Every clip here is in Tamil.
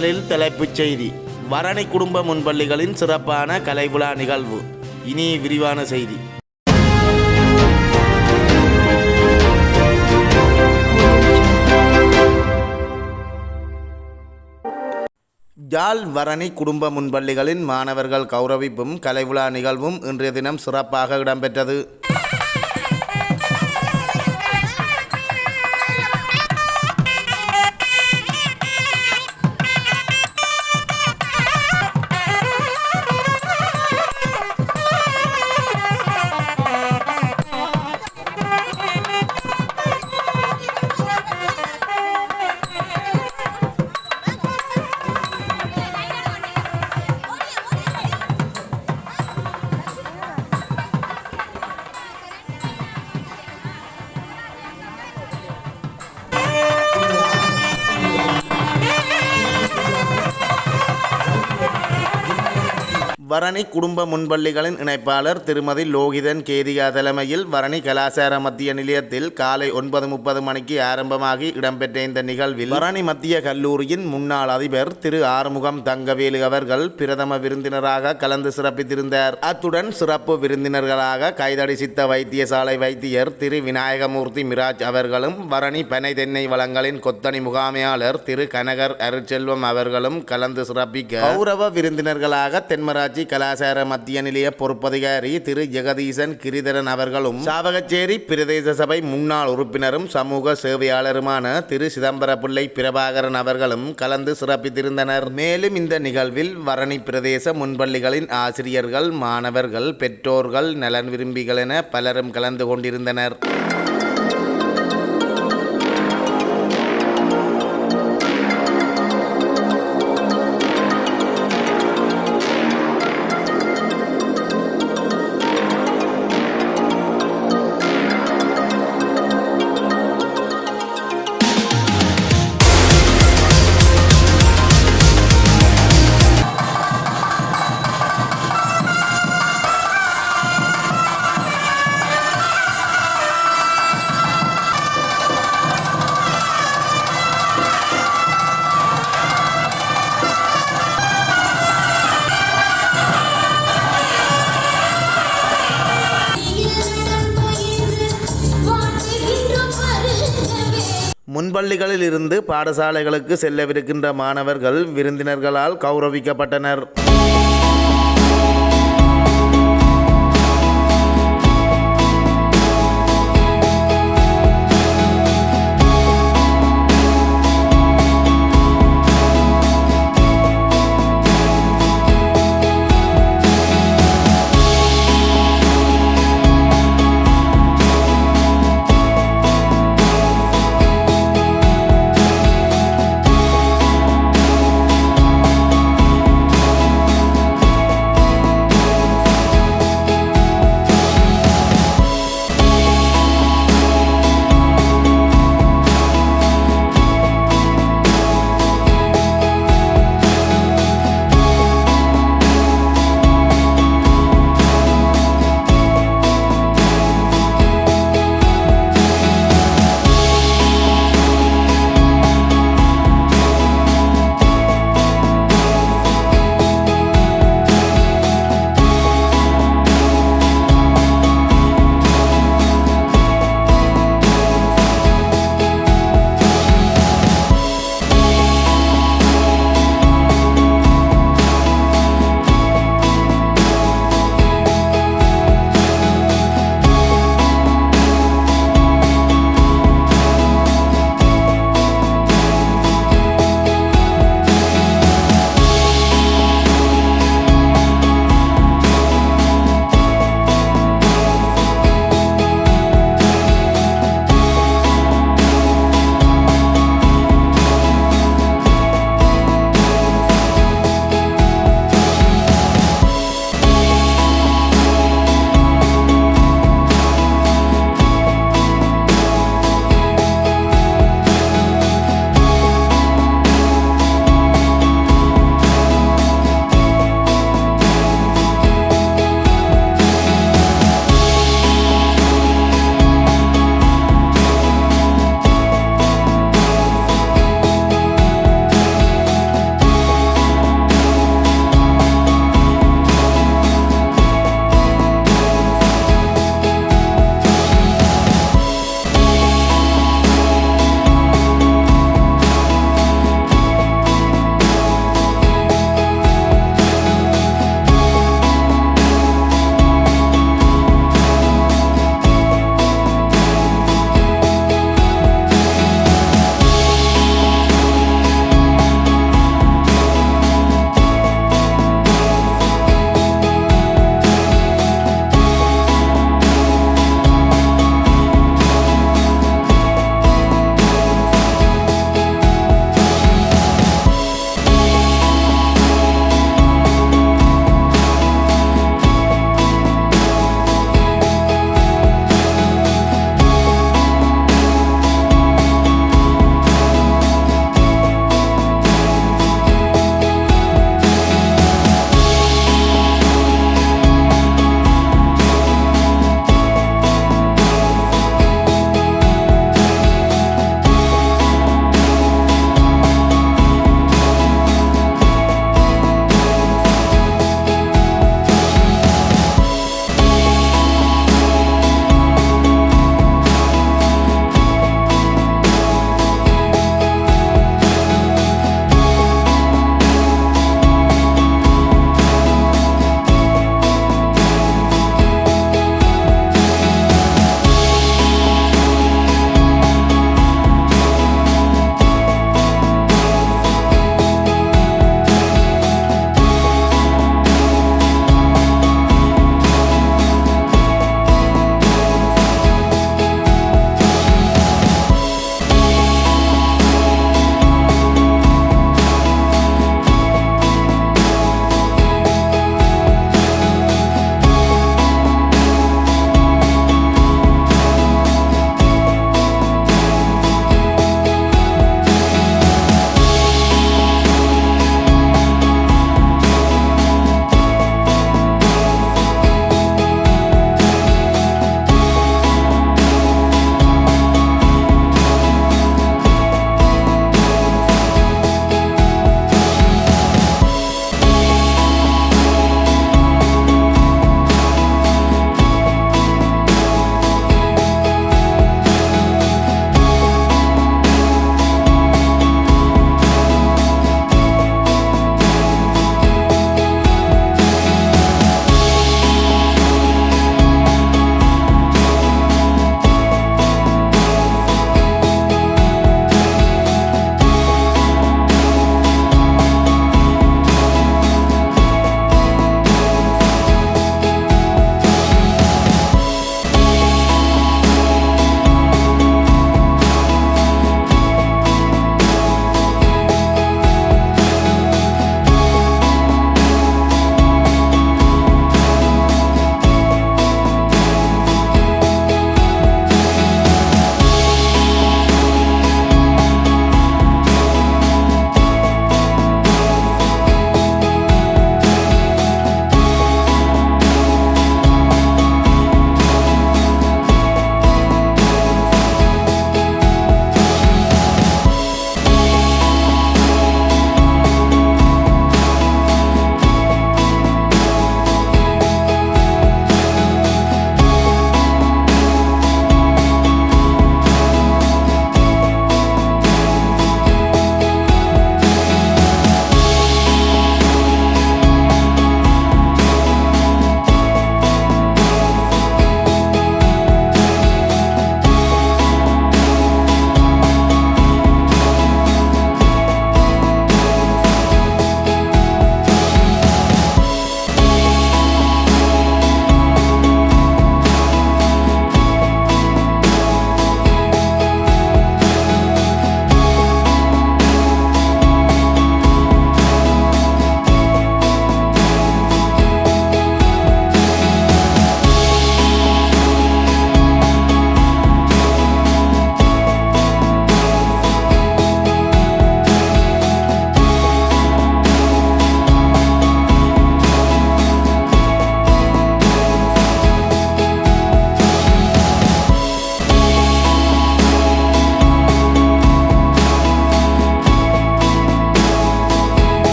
முதலில் தலைப்புச் செய்தி. வரணி குடும்ப முன்பள்ளிகளின் சிறப்பான கலைவிழா நிகழ்வு. இனி விரிவான செய்தி. யாழ் வரணி குடும்ப முன்பள்ளிகளின் மாணவர்கள் கௌரவிப்பும் கலைவிழா நிகழ்வும் இன்றைய தினம் சிறப்பாக இடம்பெற்றது. வரணி குடும்ப முன்பள்ளிகளின் இணைப்பாளர் திருமதி லோகிதன் கேதிகா தலைமையில் வரணி கலாசார மத்திய நிலையத்தில் காலை 9:30 மணிக்கு ஆரம்பமாகி இடம்பெற்ற இந்த நிகழ்வில் வரணி மத்திய கல்லூரியின் முன்னாள் அதிபர் திரு ஆறுமுகம் தங்கவேலு அவர்கள் பிரதம விருந்தினராக கலந்து சிறப்பித்திருந்தார். அத்துடன் சிறப்பு விருந்தினர்களாக கைதடி சித்த வைத்தியசாலை வைத்தியர் திரு விநாயகமூர்த்தி மிராஜ் அவர்களும் வரணி பனை தென்னை வளங்களின் கொத்தணி முகாமையாளர் திரு கனகர் அருட்செல்வம் அவர்களும் கலந்து சிறப்பிக்க கௌரவ விருந்தினர்களாக தென்மராட்சி கலாசார மத்திய நிலைய பொறுப்பதிகாரி திரு ஜெகதீசன் கிரிதரன் அவர்களும் சாவகச்சேரி பிரதேச சபை முன்னாள் உறுப்பினரும் சமூக சேவையாளருமான திரு சிதம்பரப்பிள்ளை பிரபாகரன் அவர்களும் கலந்து சிறப்பித்திருந்தனர். மேலும் இந்த நிகழ்வில் வரணி பிரதேச முன்பள்ளிகளின் ஆசிரியர்கள், மாணவர்கள், பெற்றோர்கள், நலன் விரும்பிகள் என பலரும் கலந்து கொண்டிருந்தனர். முன்பள்ளிகளில் இருந்து பாடசாலைகளுக்கு செல்லவிருக்கின்ற மாணவர்கள் விருந்தினர்களால் கௌரவிக்கப்பட்டனர்.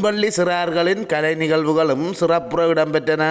முன்பள்ளி சிறார்களின் கலை நிகழ்வுகளும் சிறப்புற இடம்பெற்றன.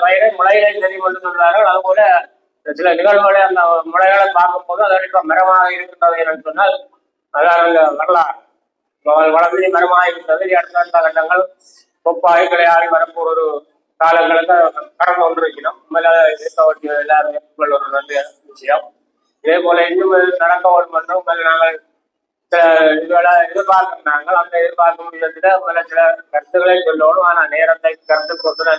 பயிரை முளையிலே தெரியும் என்று சொல்வார்கள். அதுபோல சில நிகழ்வுகளை அந்த முளைகளை பார்க்கும்போது அதோட இப்ப மரமாக இருக்கின்றது என்று சொன்னால் அதான் வரலாறு வளர்ந்து மரமாக இருந்தது. அடுத்த கட்டங்கள் கொப்பாய் கிளையாடி வரப்போர் ஒரு காலங்களுக்கு கடந்து கொண்டிருக்கணும். இருக்க எல்லாருமே ஒரு நல்ல விஷயம். இதே போல இன்னும் நடக்க வேண்டும் என்றும் நாங்கள் சில இதுகளை எதிர்பார்க்கிறாங்க. அந்த எதிர்பார்க்கும் விதத்துல சில கருத்துக்களை சொல்லணும். ஆனால் நேரத்தை கருத்து கொண்டு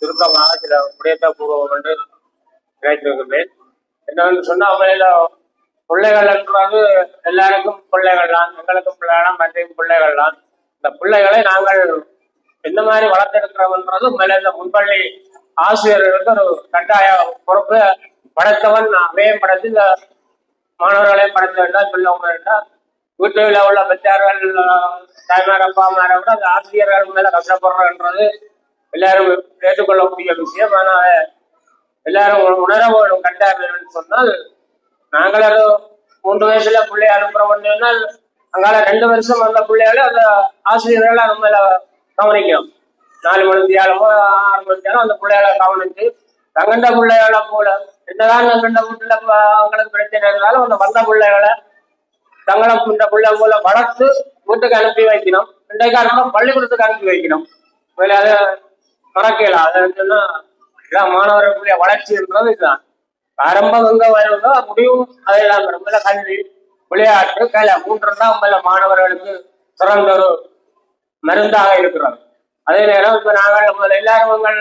சுருக்கமாக சில விடயத்தை பூர்வம் என்று நினைத்திருக்கின்றேன். என்னன்னு சொன்னா அவங்கள பிள்ளைகள் என்றது எல்லாருக்கும் பிள்ளைகள் தான், எங்களுக்கும் பிள்ளைகள், மற்ற பிள்ளைகள் தான். இந்த பிள்ளைகளை நாங்கள் எந்த மாதிரி வளர்த்தெடுக்கிறோம்ன்றது மேல இந்த முன்பள்ளி ஆசிரியர்களுக்கு ஒரு கட்டாய பொறுப்பு. படைத்தவன் அவையும் படைத்து இந்த மாணவர்களையும் படைத்த வேண்டாம், சொல்ல வேண்டாம். வீட்டில் உள்ள பெற்றார்கள், தாய்மார், அப்பாமாரை விட அந்த ஆசிரியர்கள் மேல கஷ்டப்படுறன்றது எல்லாரும் ஏற்றுக்கொள்ளக்கூடிய விஷயம். ஆனால் எல்லாரும் உணர வேணும் கட்டாயம் சொன்னால், நாங்கள் 3 வயசுல பிள்ளைய அனுப்புறோம் சொன்னால் அங்கால 2 வருஷம் வந்த பிள்ளைகளை அந்த ஆசிரியர்களை நம்ம கவனிக்கணும். 4 மணி தியாலமோ 6 மணி தியாலம் அந்த பிள்ளைகளை கவனிச்சு தங்கண்ட பிள்ளைகளை போல என்னதான் தங்கண்ட வீட்டுல அவங்களுக்கு பிரச்சனை இருந்தாலும் அந்த வந்த பிள்ளைகளை தங்களை இந்த பிள்ளை போல வளர்த்து வீட்டுக்கு அனுப்பி வைக்கணும். இன்றைக்காரங்களும் பள்ளிக்கூடத்துக்கு அனுப்பி வைக்கணும். அதை மறக்கலாம். அதை சொன்னா இதான் மாணவர்களுடைய வளர்ச்சின்றது இதுதான். ஆரம்பம் எங்க வருவதோ முடிவும் அதெல்லாம் ரொம்ப கல்வி, விளையாட்டு, கலை 3 தான் உங்கள மாணவர்களுக்கு சிறந்த ஒரு மருந்தாக இருக்கிறோம். அதே நேரம் இப்ப நாங்கள் உங்களை எல்லாரும் உங்கள்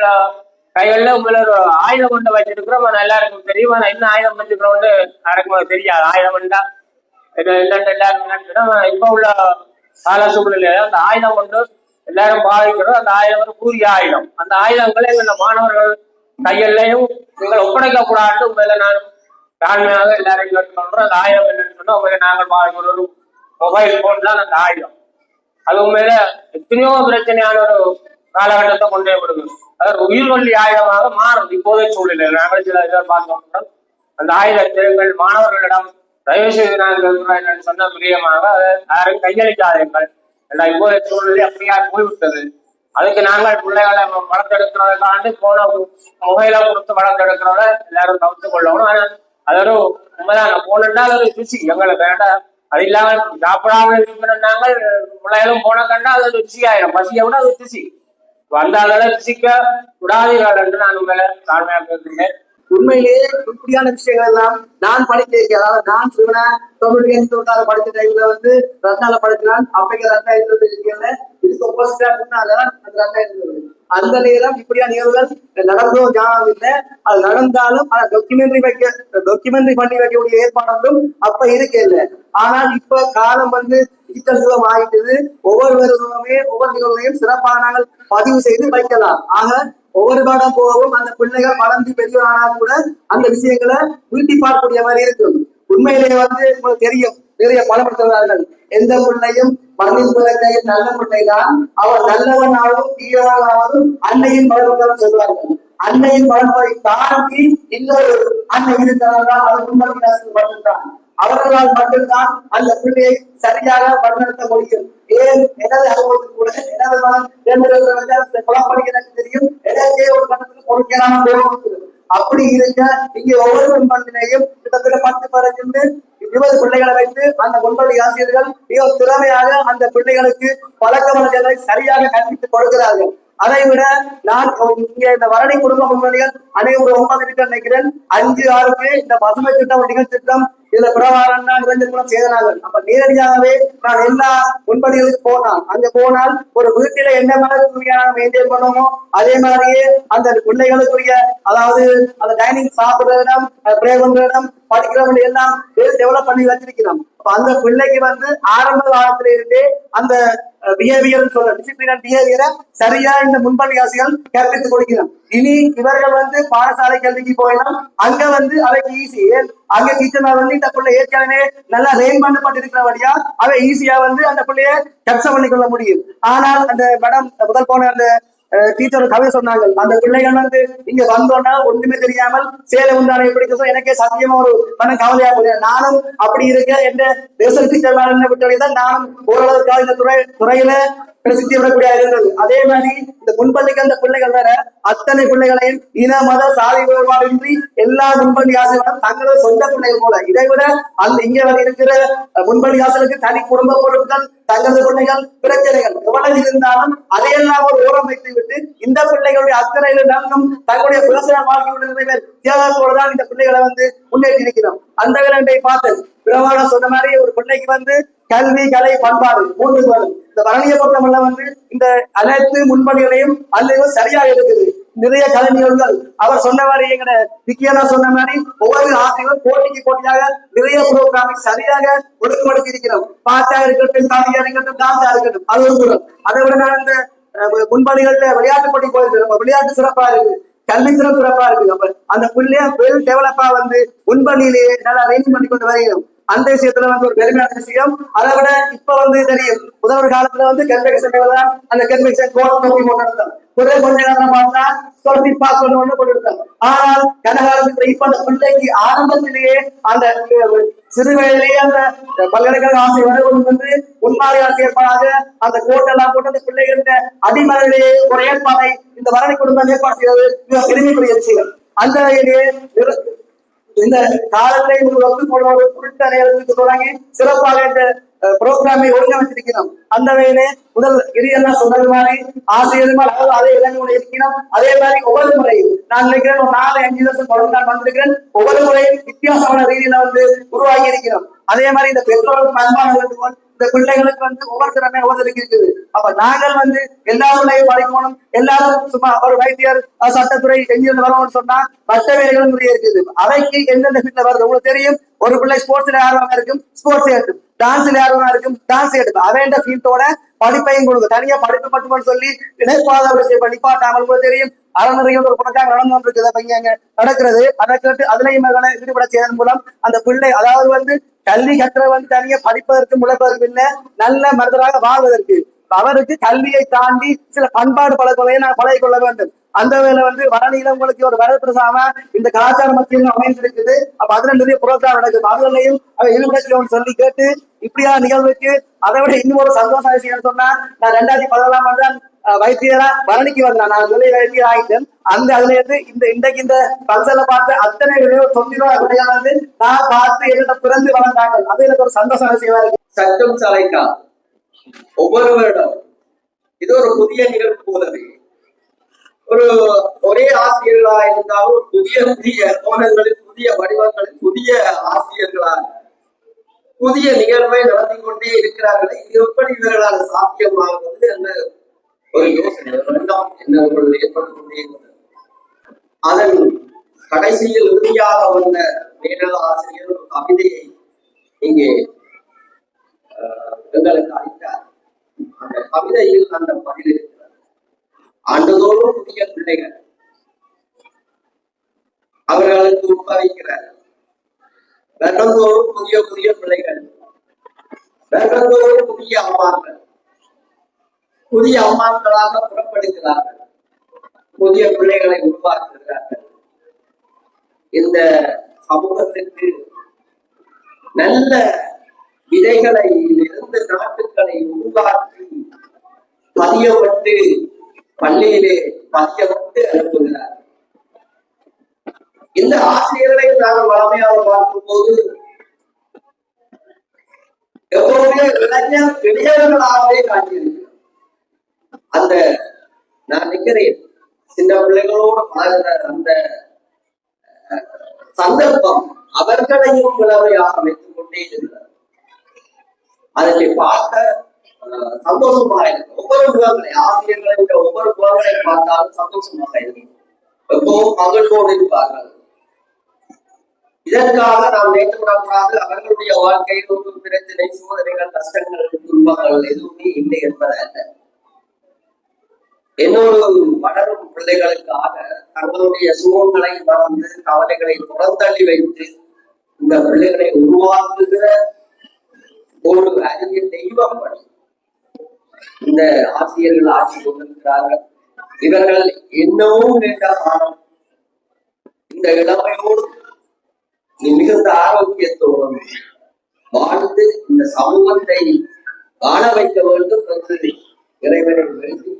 கைகளில் உங்களை ஒரு ஆயுதம் கொண்டு வச்சிருக்கிறோம். ஆனால் எல்லாருக்கும் தெரியும். ஆனால் என்ன ஆயுதம் வச்சிருக்கிறோம்னு யாருக்கும் தெரியாது. ஆயுதம் வேண்டா என்னன்னு எல்லாரும் நினைக்கிறோம். இப்ப உள்ள கால சூழ்நிலையில அந்த ஆயுதம் கொண்டு எல்லாரும் பாவிக்கிறோம். அந்த ஆயுதம் வந்து கூறிய ஆயுதம். அந்த ஆயுதங்களை எங்கள் மாணவர்கள் கையிலையும் நீங்கள் ஒப்படைக்க கூடாது. உண்மையில நான் தாழ்மையாக எல்லாரையும் கேட்டுக்கொள்றோம். அந்த ஆயுதம் என்னன்னு சொன்னா உண்மையில நாங்கள் பாவிக்கிற ஒரு மொபைல் போன் தான் அந்த ஆயுதம். அது உண்மையில எத்தனையோ பிரச்சனையான ஒரு காலகட்டத்தை கொண்டே விடுது. அதாவது உயிர்கொல்லி ஆயுதமாக மாறும் இப்போதைய சூழ்நிலை. நாங்கள் சில இதில் பார்க்கிறோம். அந்த ஆயுதத்தை எங்கள் மாணவர்களிடம் தயவு செய்து நாங்கள் சொன்ன பிரியமாக அதை யாரும் கையளிக்காதீர்கள். ஏன்னா இப்போதைய சூழ்நிலை அப்படியா போய்விட்டது. அதுக்கு நாங்கள் பிள்ளைகளை வளர்த்தெடுக்கிறதை தாண்டி போன முகையில கொடுத்து வளர்த்தெடுக்கிறத எல்லாரும் தவிர்த்து கொள்ளணும். ஆனால் அது ஒரு உண்மைதான். போனா அது ஒரு ருசி எங்களுக்கு வேண்டாம். அது இல்லாமல் சாப்பிடாமல் இருக்கிற நாங்கள் பிள்ளைகளும் போன கண்டா அது ஒரு ருசி ஆயிடும். பசியை விட அது ருசி வந்த அளவு ருசிக்க விடாதீர்கள் என்று நான் உங்களை தாழ்மையாக பேசுகிறேன். உண்மையிலேயே இப்படியான விஷயங்கள் எல்லாம் நான் படிக்க, அதாவது நான் சிவன படித்த டைம்ல வந்து ரத்னால படிச்சான். அப்பைக்கு ரத்னா இருந்தது இதுக்கு ஒப்போசிட்டா இருந்தால்தான் அந்த ரத்னா இருந்தது. அந்த நேரம் இப்படியான நிகழ்வுகள் நடந்தோ ஞாபகம் இல்லை. அது நடந்தாலும் அதை டாக்குமெண்ட்ரி பண்ணி வைக்கக்கூடிய ஏற்பாடும் அப்ப இருக்க இல்லை. ஆனால் இப்ப காலம் வந்து டிஜிட்டல் யுகம் ஆகிட்டது. ஒவ்வொரு வருடமே ஒவ்வொரு நிகழ்வுகளையும் சிறப்பாக நாங்கள் பதிவு செய்து வைக்கலாம். ஆக ஒவ்வொரு பாடம் போகவும் அந்த பிள்ளைகள் வளர்ந்து பெரியவரானால் கூட அந்த விஷயங்களை வீட்டி பார்க்கக்கூடிய மாதிரி இருக்கும். உண்மையிலேயே வந்து உங்களுக்கு தெரியும், நிறைய பலப்படுத்துகிறார்கள். எந்த பிள்ளையும் மண்ணின் பிள்ளையும் நல்ல பிள்ளைதான். அவர் நல்லவனாகவும் தீயவனாகவும் அன்னையின் பலப்படுத்த சொல்வார்கள். அன்னையின் பலப்பை தாண்டி இன்னொரு அன்னை இருக்கிறார்கள். அது மட்டும்தான் அவர்களால் மட்டும்தான் அந்த பிள்ளையை சரியாக வழிநடத்த முடியும். ஏன் எனது அனுபவத்தில் கூட எனது குழப்படிக்கு தெரியும். எனக்கே ஒரு கட்டத்தில் கொடுக்கலாம் போகும். அப்படி இருக்க இங்க ஒவ்வொரு முன்பள்ளியிலையும் கிட்டத்தட்ட 10-15 20 பிள்ளைகளை வைத்து அந்த முன்பள்ளி ஆசிரியர்கள் மிக திறமையாக அந்த பிள்ளைகளுக்கு பழக்க வழக்கங்களை சரியாக கற்பித்துக் கொடுக்கிறார்கள். அதை விட நான் இங்க இந்த வரணி குடும்ப முன்னணிகள் அனைவரும் 9 நினைக்கிறேன். 5-6 இந்த பசுமை திட்டம் ஒரு நிகழ்ச்சி திட்டம் இதுல பிரபாரம் நிரஞ்சன் செய்தாங்க. அப்ப நேரடியாகவே நான் எல்லா முன்படிகளுக்கு போனால் அங்க போனால் ஒரு வீட்டில என்ன மாதிரி மெயின்டைன் பண்ணுவோமோ அதே மாதிரியே அந்த பிள்ளைகளுக்குரிய, அதாவது அந்த டைனிங் சாப்பிடுற இடம், ப்ரே பண்ற இடம், படிக்கிறவங்க எல்லாம் டெவலப் பண்ணி வச்சிருக்கிறோம். அந்த பிள்ளைக்கு வந்து ஆரம்ப காலத்துல இருந்தே அந்த பிஹேவியர் டிசிப்ளின் பிஹேவியரை சரியா இந்த முன்பள்ளி ஆசிரியர்கள் கற்பித்துக் கொடுக்கிறோம். இனி இவர்கள் வந்து பாடசாலை கல்விக்கு போயிடும். அங்க வந்து அவைக்கு ஈஸி. அங்க டீச்சர் வந்து இந்த பிள்ளை ஏற்கனவே நல்லா ரெயின் பண்ணப்பட்டு இருக்கிறபடியா அவை ஈஸியா வந்து அந்த பிள்ளைய கப்சர் பண்ணிக்கொள்ள முடியும். ஆனால் அந்த மேடம் முதல் போன அந்த டீச்சர் கதை சொன்னாங்க. அந்த பிள்ளைகள் வந்து இங்க வந்தோன்னா ஒண்ணுமே தெரியாமல் சேலை உண்டான எப்படி எனக்கே சத்தியமா ஒரு மன கவலையா போறேன். நானும் அப்படி இருக்க என்ற தேச டீச்சர் விட்டதான் நானும் ஓரளவுக்காக இந்த துறையில பிரசித்தி விடக்கூடிய இருந்தது. அதே மாதிரி இந்த முன்பள்ளிக்கு அந்த பிள்ளைகள் வேற அத்தனை பிள்ளைகளையும் இன மத சாதி வேறுபாடின்றி எல்லா முன்பள்ளி ஆசிரியர்களும் தங்களது சொந்த பிள்ளைகள் போல. இதை விட அந்த இங்க இருக்கிற முன்பள்ளி ஆசிரியருக்கு தனி குடும்ப பொருட்கள், தங்களது பிள்ளைகள், பிரச்சனைகள் எவ்வளவு இருந்தாலும் அதையெல்லாம் ஒரு ஓரம் வைத்து விட்டு இந்த பிள்ளைகளுடைய அக்கறையில நாங்களும் தங்களுடைய பிரசன வாழ்க்கையுடைய தியாகத்தோடுதான் இந்த பிள்ளைகளை வந்து முன்னேற்றி இருக்கிறோம். அந்த விளையாட்டை பார்த்து பிரமாண சொன்ன மாதிரி ஒரு பிள்ளைக்கு வந்து கல்வி, கலை, பண்பாடு மூன்று வரும். இந்த வரணிய பொருத்தமல்ல வந்து இந்த அனைத்து முன்பணிகளையும் அல்லது சரியாக இருக்குது. நிறைய கலைஞர்கள் அவர் சொன்ன மாதிரி எங்கட விக்கியனா சொன்ன மாதிரி ஒவ்வொரு ஆசிரியரும் போட்டியாக நிறைய புரோகிராமை சரியாக ஒடுக்கி இருக்கிறோம். பாட்டா இருக்கட்டும், கவியா இருக்கட்டும், டான்ஸா இருக்கட்டும், அது ஒரு குணம். அதை விட நான் இந்த முன்பணிகள்ல விளையாட்டு போட்டி போயிருக்கேன். விளையாட்டு சிறப்பா இருக்கு, கல்வித்திறம் சிறப்பா இருக்கு. அப்ப அந்த பிள்ளைய வெல் டெவலப்பா வந்து முன்பணியிலேயே நல்லா ரெய்னிங் பண்ணி கொண்டு வரையணும். அந்த விஷயத்துல வந்து ஒரு பெருமையான விஷயம். அதை விட இப்ப வந்து தெரியும், முதல் காலத்துல வந்து கன்வெக்ஷன் அந்த கன்வெக்ஷன் கோட் நோக்கி போட்டு ஒரே கொஞ்ச நேரம் பார்த்தா ஸ்காலர்ஷிப் பாஸ் பண்ண போட்டுருக்காங்க. ஆனால் கனகாலத்துல இப்ப அந்த பிள்ளைக்கு ஆரம்பத்திலேயே அந்த சிறு வயதிலேயே அந்த பல்கலைக்கழக ஆசிரியர் வந்து உண்மாறி ஆசிரியர்களாக அந்த கோட்டெல்லாம் போட்டு அந்த பிள்ளைகளுடைய அடிமலையிலேயே ஒரு ஏற்பாடை இந்த வரணி குடும்பம் ஏற்பாடு செய்வது மிக பெருமைக்குரிய விஷயம். அந்த வகையிலேயே இந்த காலத்தை ஒரு குறித்த நேரத்துக்கு தொடங்கி சிறப்பாக இந்த புரோகிராமை ஒழுங்கமைத்திருக்கிறோம். அந்த வகையிலே முதல் இரியெல்லாம் சொன்னது மாதிரி ஆசிரியர்கள் அதே இளங்கோட இருக்கிறோம். அதே மாதிரி ஒவ்வொரு முறையும் நான் நினைக்கிறேன் ஒரு 4-5 வருஷம் தொடர்ந்து நான் வந்திருக்கிறேன். ஒவ்வொரு முறையும் வித்தியாசமான ரீதியில வந்து உருவாகி இருக்கிறோம். அதே மாதிரி இந்த பெற்றோர்களுக்கு அன்பான வேண்டுகோள், இந்த பிள்ளைகளுக்கு வந்து ஒவ்வொரு திறமை ஒவ்வொருக்கு இருக்குது. அப்ப நாங்கள் வந்து எல்லா பிள்ளையும் படிக்கணும். எல்லாரும் சும்மா ஒரு வைத்தியர், சட்டத்துறை, எங்கிருந்து வரணும்னு சொன்னா மற்ற வேலைகளும் நிறைய இருக்குது. அவைக்கு எந்தெந்த ஃபீல்ட்ல வருது உங்களுக்கு தெரியும். ஒரு பிள்ளை ஸ்போர்ட்ஸ்ல ஆர்வமா இருக்கும், ஸ்போர்ட்ஸ் எடுக்கும். டான்ஸ்ல ஆர்வமா இருக்கும், டான்ஸ் எடுக்கும். அவைண்ட ஃபீல்டோட படிப்பையும் கொடுக்கும். தனியா படிப்பு மட்டும் சொல்லி இணைப்பாத விஷயம் நிப்பாட்டாமல் உங்களுக்கு தெரியும். அறநிறையோட ஒரு புறக்காக நடந்து கொண்டிருக்குது. அப்ப இங்க நடக்கிறது அதை கேட்டு அதுலயும் ஈடுபட செய்வதன் மூலம் அந்த பிள்ளை அதாவது வந்து கல்வி கற்ற வந்து தனியா படிப்பதற்கு முளைப்பதற்கு இல்லை, நல்ல மனிதராக வாழ்வதற்கு அவருக்கு கல்வியை தாண்டி சில பண்பாடு பழக்கங்களை நான் பழகி கொள்ள வேண்டும். அந்த வேலை வந்து வடநில உங்களுக்கு ஒரு வரப்பிரசாம இந்த கலாச்சார மத்தியில் அமைந்திருக்குது. அப்ப அதுல நிறைய புரோகிராம் நடக்குது. அதுலையும் ஈடுபட சொல்லி கேட்டு இப்படியான நிகழ்வுக்கு அதை விட இன்னும் ஒரு சந்தோஷ விஷயம் சொன்னா, நான் 2014ஆம் ஆண்டு வைத்தியரா வரணிக்கு வந்தேன். நான் சொல்லி வைத்தியர் ஆகிட்டேன். அந்த அதுல இருந்து இன்றைக்கு இந்த பல்சல பார்த்து அத்தனை 90 வந்து நான் பார்த்து என்னோட பிறந்து வளர்ந்தாங்க. அது எனக்கு ஒரு சந்தோஷ விஷயமா இருக்கு. சட்டம் சாலைக்கா ஒவ்வொரு வருடம் இது ஒரு புதிய நிகழ்வு போலவே ஒரே ஆசிரியர்களா இருந்தாலும் புதிய கோணங்களில், புதிய வடிவங்களில், புதிய ஆசிரியர்களாக புதிய நிகழ்வை நடத்தி கொண்டே இருக்கிறார்கள். இது எப்படி இவர்களால் சாத்தியமாகிறது என்ற ஒரு யோசனை வேண்டாம் என்னவர்கள் ஏற்பட்டுக் கொண்டே இருந்தது. அதன் கடைசியில் இறுதியாக வந்த மேடல் ஆசிரியர் ஒரு கவிதையை இங்கே எங்களுக்கு அளித்தார். அந்த கவிதையில் அந்த பதில் இருக்கிறார். ஆண்டுதோறும் புதிய பிள்ளைகள் அவர்களுக்கு உட்பவிக்கிறார். வருடந்தோறும் புதிய புதிய பிள்ளைகள், வருடந்தோறும் புதிய அம்மாக்கள், புதிய அம்மாக்களாக புறப்படுகிறார்கள், புதிய பிள்ளைகளை உருவாக்குகிறார்கள். இந்த சமூகத்திற்கு நல்ல விதைகளை இருந்து நாட்டுக்களை உருவாக்கி பதியப்பட்டு பள்ளியிலே பதியப்பட்டு அனுப்புகிறார். இந்த ஆசிரியர்களை நாங்கள் வளமையாக பார்க்கும் போது எப்போதுமே இளைஞர்களாகவே காட்டியிருக்கிறோம். அந்த நான் நிற்கிறேன் சின்ன பிள்ளைகளோடு பழகிற அந்த சந்தர்ப்பம் அவர்களையும் விளவையாக அமைத்துக் கொண்டே இருக்கிறார். அதை பார்க்க சந்தோஷமாக இருக்கும். ஒவ்வொரு முகங்களை ஆசிரியர்களை ஒவ்வொரு முகங்களை பார்த்தாலும் சந்தோஷமாக இருக்கும். எப்பவும் மகிழ்வோடு இருப்பார்கள். இதற்காக நாம் நினைத்துவிடக்கூடாது அவர்களுடைய வாழ்க்கையில் ஒரு பிரச்சனை, சோதனைகள், கஷ்டங்கள், துன்பங்கள் எதுவுமே இல்லை என்பதல்ல. என்னோடு வளரும் பிள்ளைகளுக்காக தங்களுடைய சுகங்களை மறந்து கவலைகளை புறந்தள்ளி வைத்து இந்த பிள்ளைகளை உருவாக்குகிற ஒரு அரிய தெய்வம் பணி இந்த ஆசிரியர்கள் ஆட்சி கொண்டிருக்கிறார்கள். இவர்கள் இன்னமும் நீண்ட காலம் இந்த இளமையோடு மிகுந்த ஆரோக்கியத்தோடும் வாழ்ந்து இந்த சமூகத்தை வாழ வைக்க வேண்டும் என்று இறைவனை வேண்டி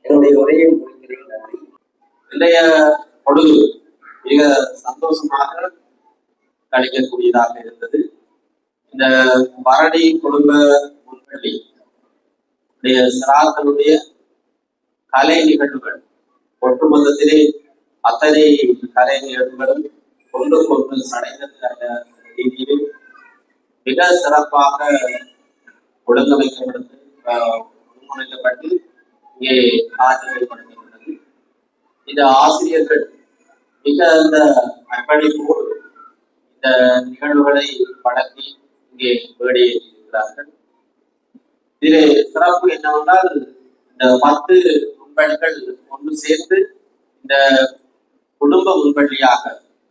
என்னுடைய உரையை முடிக்கிறேன். நன்றி. இன்றைய பொழுது மிக சந்தோஷமாக கழிக்கக்கூடியதாக இருந்தது. இந்த பரணி குடும்ப முன்பள்ளி சிறார்களுடைய கலை நிகழ்வுகள் ஒட்டுமொத்தத்திலே அத்தனை கலை நிகழ்வுகளும் கொண்டு கொண்டு சடைந்த ரீதியில் மிக சிறப்பாக ஒழுங்கமைக்கப்பட்டு இங்கே ஆசிரியப்படுத்தப்பட்டது. இந்த ஆசிரியர்கள் மிக அந்த அர்ப்பணிப்போடு இந்த நிகழ்வுகளை பழக்கி இங்கே வேடியிருக்கிறார்கள். இதில் சிறப்பு என்னவென்றால் இந்த 10 முன்பள்ளிகள் ஒன்று சேர்ந்து இந்த குடும்ப முன்பள்ளியாக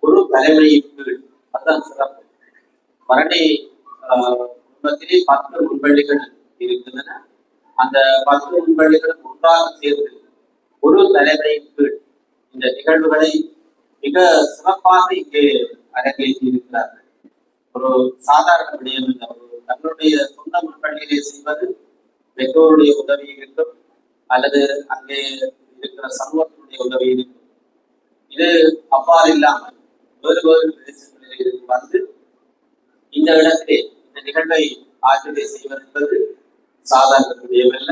ஒரு தலைமையின் கீழ், அதுதான் சிறப்பு. பரணி குடும்பத்திலே 10 முன்பள்ளிகள் இருக்கின்றன. அந்த 10 முன்பள்ளிகளும் ஒன்றாக சேர்ந்து ஒரு தலைமையின் கீழ் இந்த நிகழ்வுகளை மிக சிறப்பாக இங்கே அரங்கேற்றி இருக்கிறார்கள். ஒரு சாதாரண விடயம் இல்லை. தன்னுடைய சொந்த முன்பள்ளியிலே செய்வது பெற்றோருடைய உதவி இருக்கும், அல்லது அங்கே இருக்கிற சமூகத்தினுடைய உதவி இருக்கும். இது அவ்வாறு இல்லாமல் வேறு வேறு பிரதேசங்களில் இருந்து வந்து இந்த இடத்திலே இந்த நிகழ்வை ஆட்சியை செய்வது என்பது சாதாரண விடயமல்ல.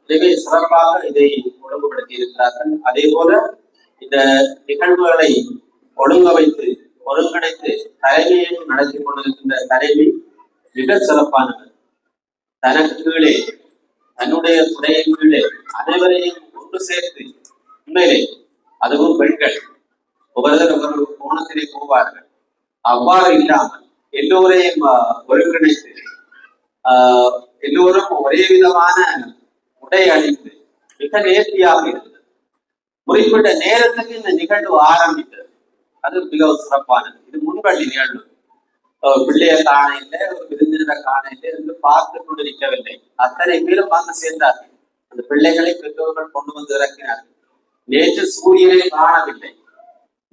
எனவே சிறப்பாக இதை ஒழுங்குபடுத்தி இருக்கிறார்கள். அதே போல இந்த நிகழ்வுகளை ஒழுங்கமைத்து ஒருங்கிணைத்து தலைமையை நடத்தி கொண்டிருக்கின்ற தலைவி மிக சிறப்பானவர். தனக்கு கீழே தன்னுடைய துறையின் கீழே அனைவரையும் ஒன்று சேர்த்து, உண்மையிலே அதுவும் பெண்கள் ஒவ்வொருத்தர் ஒரு கோணத்திலே போவார்கள். அவ்வாறு இல்லாமல் எல்லோரையும் ஒருங்கிணைத்து எல்லோரும் ஒரே விதமான உடை அணிந்து மிக நேர்த்தியாக இருந்தது. குறிப்பிட்ட நேரத்துக்கு இந்த நிகழ்வு ஆரம்பித்தது. அது மிகவும் சிறப்பானது. இது முன்பள்ளி நிகழ்வு. பிள்ளைய காண இல்லை, ஒரு விருந்தினரை காண இல்லை என்று பார்த்து கொண்டு நிற்கவில்லை. அத்தனை பேரும் வந்து சேர்ந்தார்கள். அந்த பிள்ளைகளை பெற்றோர்கள் கொண்டு வந்து இறக்கினார்கள். நேற்று சூரியனை காணவில்லை,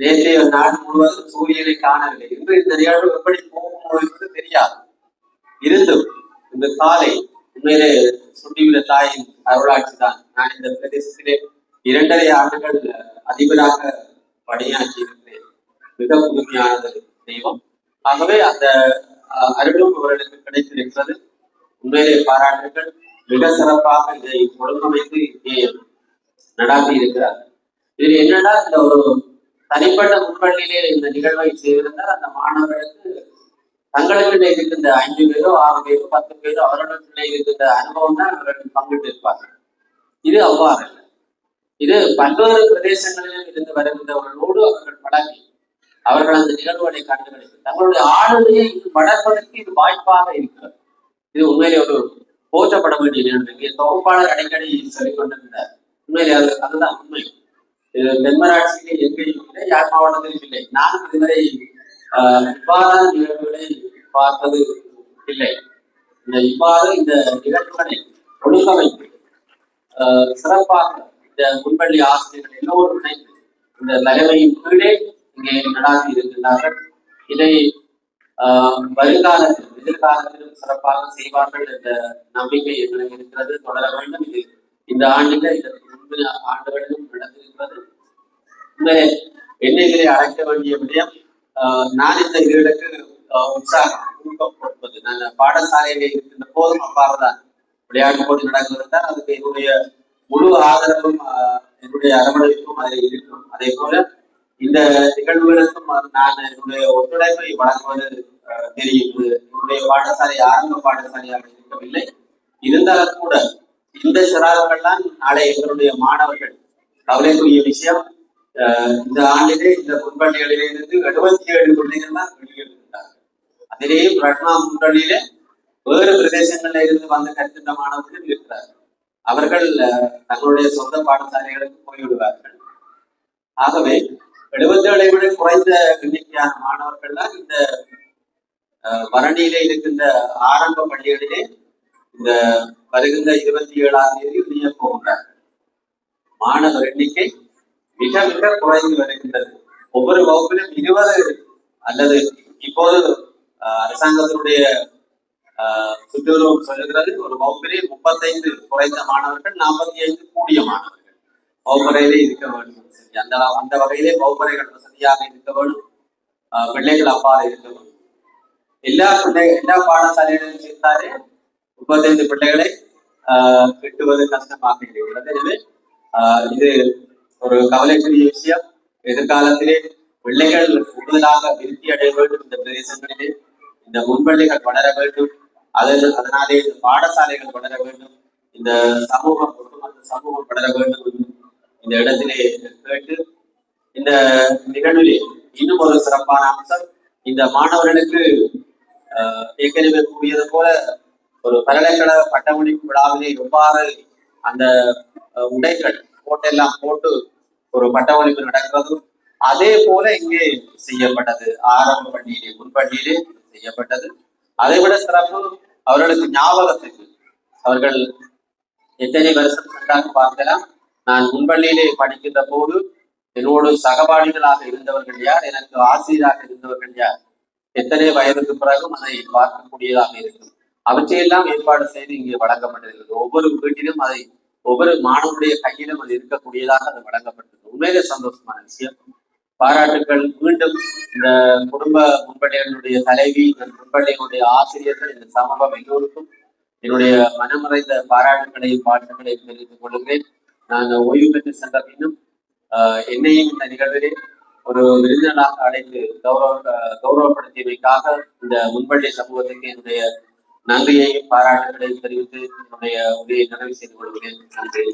நேற்றைய நாடு முழுவதும் சூரியனை காணவில்லை. இன்று இந்த நிகழ்வு எப்படி போகுமோ என்று தெரியாது. இருந்தும் இந்த காலை உண்மையிலே சுட்டிவிட தாயின் அருளாட்சி தான். நான் இந்த பிரதேசத்திலே 2.5 ஆண்டுகள் அதிபராக பணியாற்றி இருக்கிறேன். மிக புதுமையானது தெய்வம். ஆகவே அந்த அருளும் அவர்களுக்கு கிடைத்திருக்கிறது. உண்மையிலே பாராட்டுகள். மிக சிறப்பாக இதை ஒழுங்கமைத்து இங்கே நடாத்தி இருக்கிறார்கள். இதில் என்னன்னா, இந்த ஒரு தனிப்பட்ட முன்பள்ளியிலே இந்த நிகழ்வை செய்திருந்தால் அந்த மாணவர்களுக்கு தங்களுக்குள்ளே இருக்கின்ற 5 பேரோ 6 பேரோ 10 பேரோ அவர்களுக்குள்ளே இருக்கின்ற அனுபவம் தான் அவர்கள் பங்கிட்டு இருப்பார்கள். இது அவ்வாறு இல்லை. இது பல்வேறு பிரதேசங்களிலும் இருந்து வருகின்றவர்களோடு அவர்கள் பழகி அவர்கள் அந்த நிகழ்வுகளை கண்டுபிடித்து தங்களுடைய ஆளுமையை வளர்ப்பதற்கு இது வாய்ப்பாக இருக்கிறது. இது உண்மையிலே ஒரு போற்றப்பட வேண்டிய நிகழ்வு. இங்கே தொகுப்பாளர் அடிக்கடி சொல்லிக் கொண்டிருந்தார். உண்மையிலே அதுதான் உண்மை. இது தென்மராட்சியிலே எங்கேயும் இல்லை, யாழ் மாவட்டத்திலும் இல்லை. நானும் இதுவரை இவ்வாறான நிகழ்வுகளை பார்ப்பது இல்லை. இவ்வாறு இந்த நிகழ்வுகளை ஒழுங்கமைத்து சிறப்பாக இந்த முன்பள்ளி ஆசிரியர்கள் எல்லோரும் இணைந்து இந்த தலைமையின் கீழே இங்கே நடாத்தி இருக்கின்றார்கள். இதை வருங்காலத்தில் எதிர்காலத்திலும் சிறப்பாக செய்வார்கள் என்ற நம்பிக்கை எங்களுக்கு இருக்கிறது. தொடர வேண்டும். இது இந்த ஆண்டில இதற்கு முன்பு ஆண்டுகளிலும் நடந்திருக்கிறது. என்னை இதிலே அழைக்க வேண்டிய விடயம், நான் இந்த இதுகளுக்கு உற்சாகம் ஊக்கம் கொடுப்பது. நான் பாடசாலையில இருக்கின்ற போதும் அவ்வாறுதான் விளையாட்டு போட்டி நடக்கிறதா அதுக்கு என்னுடைய முழு ஆதரவும் என்னுடைய அரவணைப்பும் அதில் இருக்கும். அதே போல இந்த நிகழ்வுகளுக்கும் நான் என்னுடைய ஒத்துழைப்பை வழங்குவது தெரியும். என்னுடைய பாடசாலை ஆரம்ப பாடசாலையாக இருக்கவில்லை. இருந்தாலும் கூட இந்த சிறார்கள்தான் நாளை எங்களுடைய மாணவர்கள். கவலைக்குரிய விஷயம், இந்த ஆண்டிலே இந்த முன்பள்ளிகளிலே இருந்து 77 பிள்ளைகள் தான் வெளியேறுகின்றார்கள். அதிலேயும் ரட்னா முன்பள்ளியில வேறு பிரதேசங்கள்ல இருந்து வந்து கற்கின்ற மாணவர்கள் இருக்கிறார்கள். அவர்கள் தங்களுடைய சொந்த பாடசாலைகளுக்கு போய்விடுவார்கள். ஆகவே 77 விட குறைந்த எண்ணிக்கையான மாணவர்கள் தான் இந்த பரணியிலே இருக்கின்ற ஆரம்ப பள்ளிகளிலே இந்த வருகின்ற 27ஆம் தேதி இணைய போகிறார்கள். மாணவர் எண்ணிக்கை மிக மிக குறைந்து வருகின்றது. ஒவ்வொரு வகுப்பிலும் 20 அல்லது இப்போது அரசாங்கத்தினுடைய சுற்றுலூர் சொல்லுகிறது ஒரு வகுப்பிலே 35 குறைந்த மாணவர்கள், 45 கூடிய மாணவர்கள் வகுப்பறையிலே இருக்க வேண்டும். அந்த வகையிலே வகுப்பறைகள் வசதியாக இருக்க வேண்டும். பிள்ளைகள் அவ்வாறு இருக்க வேண்டும். எல்லா பாடசாலைகளிலும் சேர்த்தாலே 35 பிள்ளைகளை கிட்டுவது கஷ்டமாக இருக்கிறது. எனவே இது ஒரு கவலைக்குரிய விஷயம். எதிர்காலத்திலே பிள்ளைகள் கூடுதலாக விருத்தி அடைய வேண்டும். இந்த பிரதேசங்களிலே இந்த முன்பள்ளிகள் வளர வேண்டும். அதனாலே இந்த பாடசாலைகள் வளர வேண்டும். இந்த சமூகம் ஒட்டுமொத்த சமூகம் வளர வேண்டும். இந்த இடத்திலே கேட்டு இந்த நிகழ்விலே இன்னும் ஒரு சிறப்பான அம்சம், இந்த மாணவர்களுக்கு ஏற்கனவே கூடியது போல ஒரு பல்கலைக்கழக பட்டமளிப்பு விழாவிலே எவ்வாறு அந்த உடைகள் கோட்டெல்லாம் போட்டு ஒரு பட்டமளிப்பு நடக்கிறது, அதே போல இங்கே செய்யப்பட்டது. ஆரம்ப பள்ளியிலே முன்பள்ளியிலே செய்யப்பட்டது. அதை விட சிறப்பு, அவர்களுக்கு ஞாபகத்துக்கு அவர்கள் எத்தனை வருஷம் சென்றாக பார்க்கலாம். நான் முன்பள்ளியிலே படிக்கின்ற போது என்னோடு சகபாடிகளாக இருந்தவர்கள் யார், எனக்கு ஆசிரியராக இருந்தவர்கள் யார், எத்தனை வயதுக்கு பிறகும் அதை பார்க்கக்கூடியதாக இருக்கும். அவற்றையெல்லாம் ஏற்பாடு செய்து இங்கே வழங்கப்பட்டிருக்கிறது. ஒவ்வொரு வீட்டிலும் அதை ஒவ்வொரு மாணவனுடைய கையிலும் அது இருக்கக்கூடியதாக அது வழங்கப்பட்டிருக்கு. உண்மையிலே சந்தோஷமான விஷயம். பாராட்டுக்கள். மீண்டும் இந்த குடும்ப முன்பள்ளிகளுடைய தலைவி, இந்த முன்பள்ளிகளுடைய ஆசிரியர்கள், இந்த சமூகம் எல்லோருக்கும் என்னுடைய மனமறைந்த பாராட்டுகளையும் பாட்டுகளையும் தெரிவித்துக் கொள்கிறேன். நான் ஓய்வு பெற்று சென்ற பின்னும் என்னையும் இந்த நிகழ்விலே ஒரு விருந்தினராக அழைத்து கௌரவப்படுத்தியமைக்காக இந்த முன்பள்ளி சமூகத்துக்கு என்னுடைய நன்றியையும் பாராட்டுகளையும் தெரிவித்து என்னுடைய உரையை நிறைவு செய்து கொள்கிறேன். நன்றி.